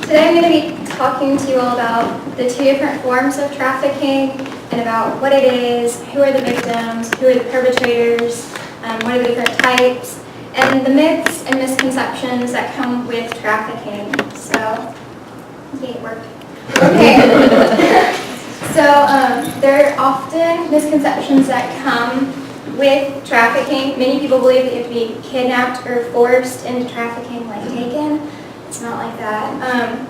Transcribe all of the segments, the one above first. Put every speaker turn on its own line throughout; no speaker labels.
Today I'm going to be talking to you all about the two different forms of trafficking and about what it is, who are the victims, who are the perpetrators, what are the different types, and the myths and misconceptions that come with trafficking. So, yay, it worked. Okay. So there are often misconceptions that come with trafficking. Many people believe that you have to be kidnapped or forced into trafficking, like taken. It's not like that.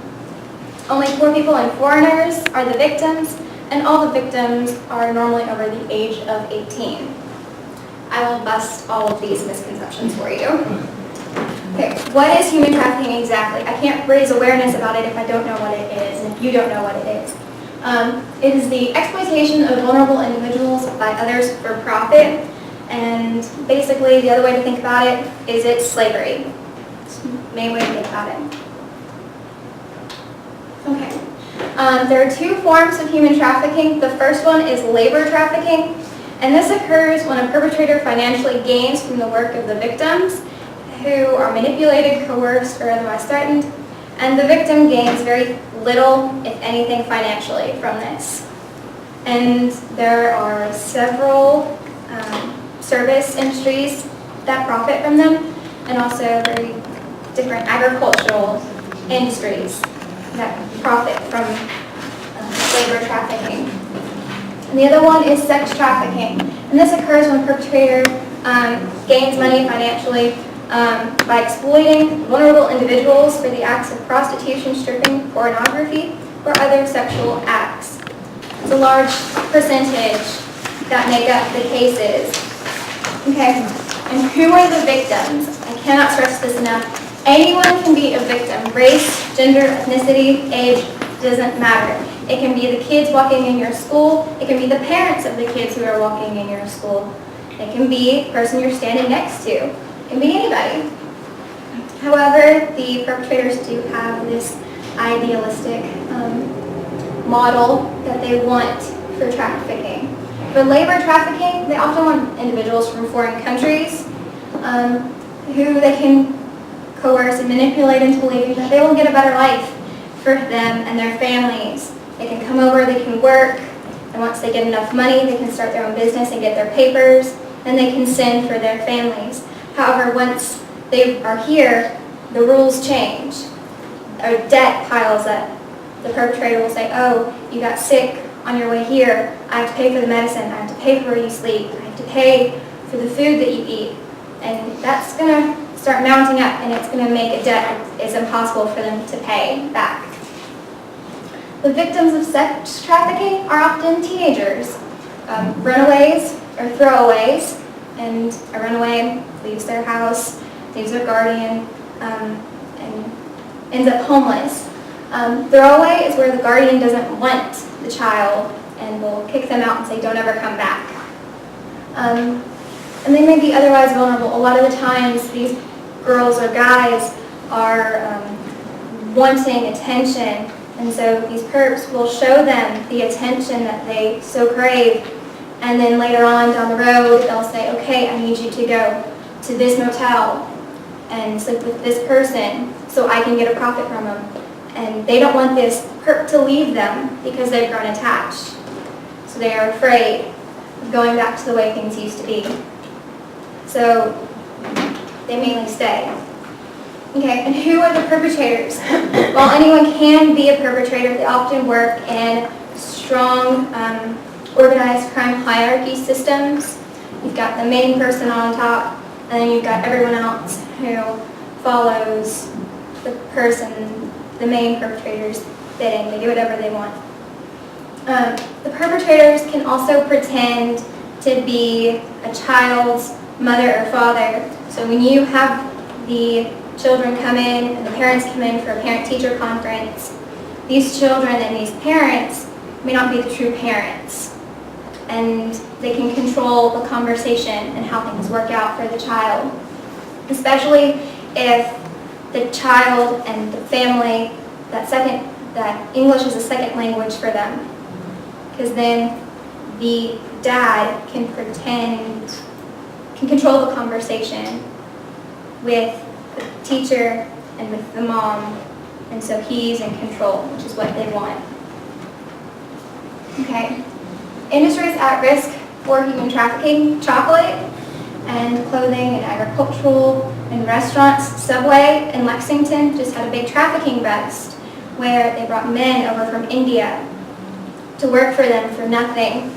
Only poor people and foreigners are the victims, and all the victims are normally over the age of 18. I will bust all of these misconceptions for you. Okay, what is human trafficking exactly? I can't raise awareness about it if I don't know what it is, and if you don't know what it is. It is the exploitation of vulnerable individuals by others for profit, and basically the other way to think about it is it's slavery. It's the main way to think about it. Okay. There are two forms of human trafficking. The first one is labor trafficking, and this occurs when a perpetrator financially gains from the work of the victims who are manipulated, coerced, or otherwise threatened, and the victim gains very little, if anything, financially from this. And there are several service industries that profit from them, and also very different agricultural industries that profit from labor trafficking. And the other one is sex trafficking. And this occurs when a perpetrator gains money financially by exploiting vulnerable individuals for the acts of prostitution, stripping, pornography, or other sexual acts. It's a large percentage that make up the cases. Okay, and who are the victims? I cannot stress this enough. Anyone can be a victim. Race, gender, ethnicity, age, doesn't matter. It can be the kids walking in your school. It can be the parents of the kids who are walking in your school. It can be the person you're standing next to. It can be anybody. However, the perpetrators do have this idealistic model that they want for trafficking. For labor trafficking, they often want individuals from foreign countries who they can coerce and manipulate into believing that they will get a better life for them and their families. They can come over, they can work, and once they get enough money, they can start their own business and get their papers, and they can send for their families. However, once they are here, the rules change. A debt piles up. The perpetrator will say, oh, you got sick on your way here. I have to pay for the medicine. I have to pay for where you sleep. I have to pay for the food that you eat. And that's going to start mounting up, and it's going to make a debt that is impossible for them to pay back. The victims of sex trafficking are often teenagers, runaways or throwaways, and a runaway leaves their house, leaves their guardian, and ends up homeless. Throwaway is where the guardian doesn't want the child and will kick them out and say, don't ever come back. And they may be otherwise vulnerable. A lot of the times these girls or guys are wanting attention, and so these perps will show them the attention that they so crave, and then later on down the road they'll say, okay, I need you to go to this motel and sleep with this person so I can get a profit from them. And they don't want this perp to leave them because they've grown attached. So they are afraid of going back to the way things used to be. So they mainly stay. Okay, and who are the perpetrators? While anyone can be a perpetrator, they often work in strong, organized crime hierarchy systems. You've got the main person on top, and then you've got everyone else who follows the person, the main perpetrator's bidding. They do whatever they want. The perpetrators can also pretend to be a child's mother or father. So when you have the children come in and the parents come in for a parent-teacher conference, these children and these parents may not be the true parents. And they can control the conversation and how things work out for the child. Especially if the child and the family, that English is a second language for them. Because then the dad can control the conversation with the teacher and with the mom And so he's in control, which is what they want. Okay. Industries at risk for human trafficking: chocolate and clothing and agricultural and restaurants. Subway in Lexington just had a big trafficking bust where they brought men over from India to work for them for nothing.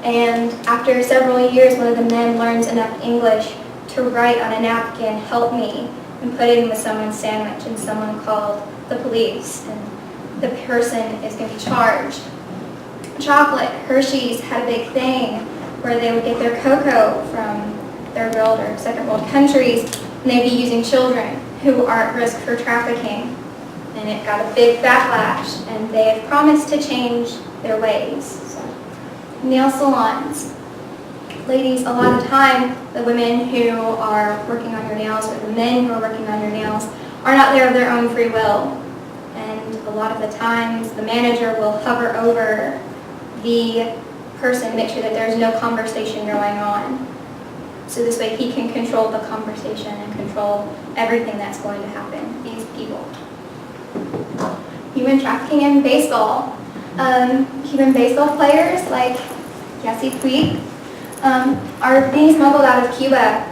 And after several years, one of the men learns enough English to write on a napkin, "Help me," and put it in with someone's sandwich, and someone called the police, and the person is going to be charged. Chocolate, Hershey's had a big thing where they would get their cocoa from third world or second world countries, and they'd be using children who are at risk for trafficking. And it got a big backlash, and they have promised to change their ways. So, nail salons. Ladies, a lot of the time, the women who are working on your nails or the men who are working on your nails are not there of their own free will. And a lot of the times, the manager will hover over the person to make sure that there's no conversation going on. So this way he can control the conversation and control everything that's going to happen, these people. Human trafficking in baseball. Human baseball players like Jesse Puig are being smuggled out of Cuba,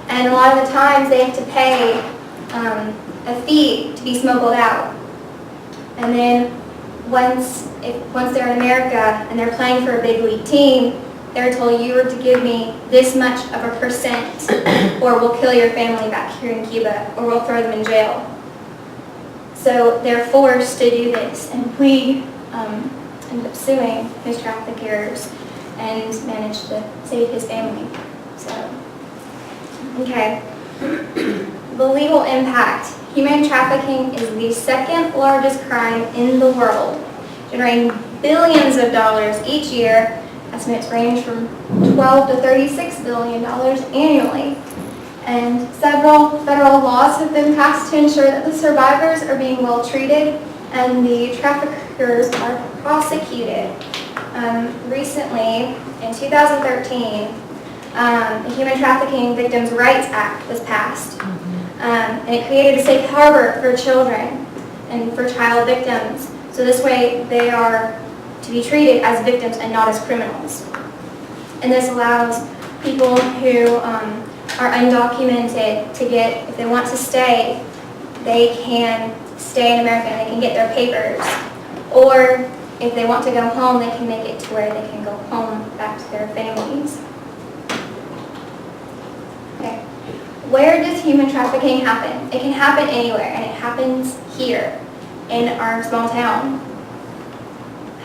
and a lot of the times they have to pay a fee to be smuggled out. And then once they're in America and they're playing for a big league team, they're told, "You are to give me this much of a percent or we'll kill your family back here in Cuba, or we'll throw them in jail." So they're forced to do this, and Puig ended up suing his traffickers and managed to save his family. So, okay. The legal impact. Human trafficking is the second largest crime in the world, generating billions of dollars each year. Estimates range from $12 to $36 billion annually. And several federal laws have been passed to ensure that the survivors are being well treated and the traffickers are prosecuted. Recently, in 2013, the Human Trafficking Victims' Rights Act was passed. And it created a safe harbor for children and for child victims. So this way they are to be treated as victims and not as criminals. And this allows people who are undocumented to get, if they want to stay, they can stay in America and they can get their papers. Or if they want to go home, they can make it to where they can go home back to their families. Okay. Where does human trafficking happen? It can happen anywhere, and it happens here in our small town.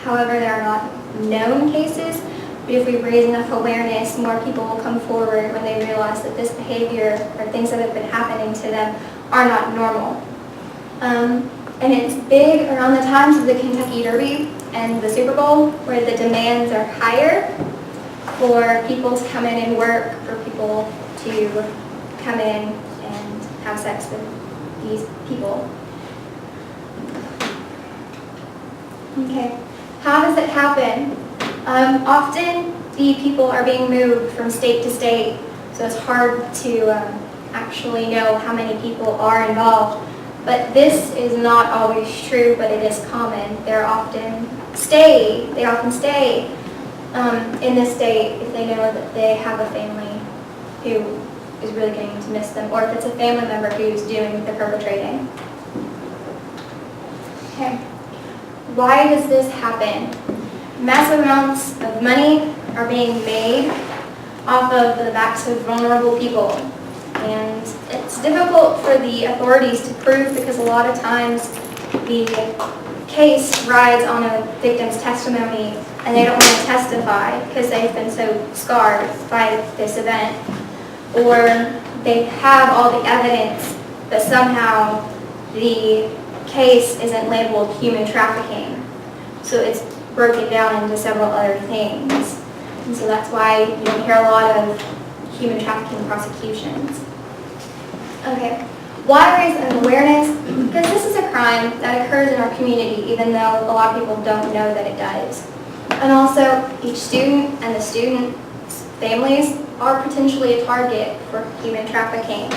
However, there are not known cases, but if we raise enough awareness, more people will come forward when they realize that this behavior or things that have been happening to them are not normal. And it's big around the times of the Kentucky Derby and the Super Bowl, where the demands are higher for people to come in and work, for people to come in and have sex with these people. Okay, how does it happen? Often the people are being moved from state to state, so it's hard to actually know how many people are involved. But this is not always true, but it is common. They often stay in this state if they know that they have a family who is really getting to miss them, or if it's a family member who's doing the perpetrating. Okay. Why does this happen? Massive amounts of money are being made off of the backs of vulnerable people. And it's difficult for the authorities to prove because a lot of times the case rides on a victim's testimony and they don't want to testify because they've been so scarred by this event. Or they have all the evidence, but somehow the case isn't labeled human trafficking. So it's broken down into several other things. And so that's why you don't hear a lot of human trafficking prosecutions. Okay, why raise an awareness? Because this is a crime that occurs in our community, even though a lot of people don't know that it does. And also, each student and the students' families are potentially a target for human trafficking.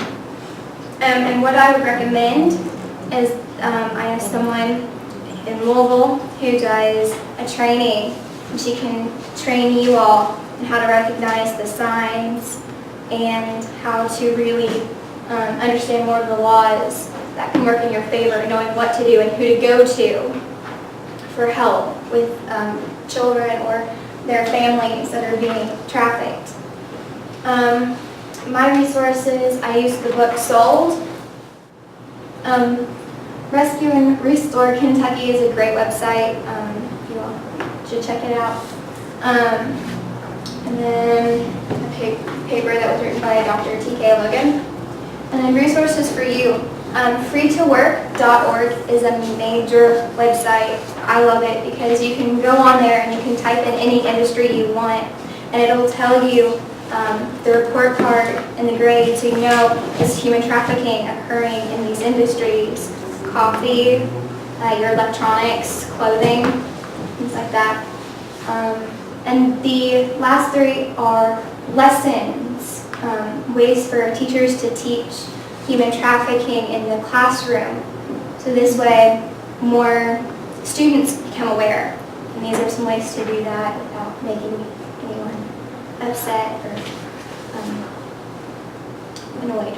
And what I would recommend is I know someone in Louisville who does a training, and she can train you all on how to recognize the signs and how to really understand more of the laws that can work in your favor, knowing what to do and who to go to for help with children or their families that are being trafficked. My resources, I use the book Sold. Rescue and Restore Kentucky is a great website. You all should check it out. And then a paper that was written by Dr. T.K. Logan. And then resources for you. Freetowork.org is a major website. I love it because you can go on there and you can type in any industry you want, and it'll tell you the report card and the grade, so you know is human trafficking occurring in these industries: coffee, your electronics, clothing, things like that. And the last three are lessons, ways for teachers to teach human trafficking in the classroom. So this way, more students become aware. And these are some ways to do that without making anyone upset or annoyed.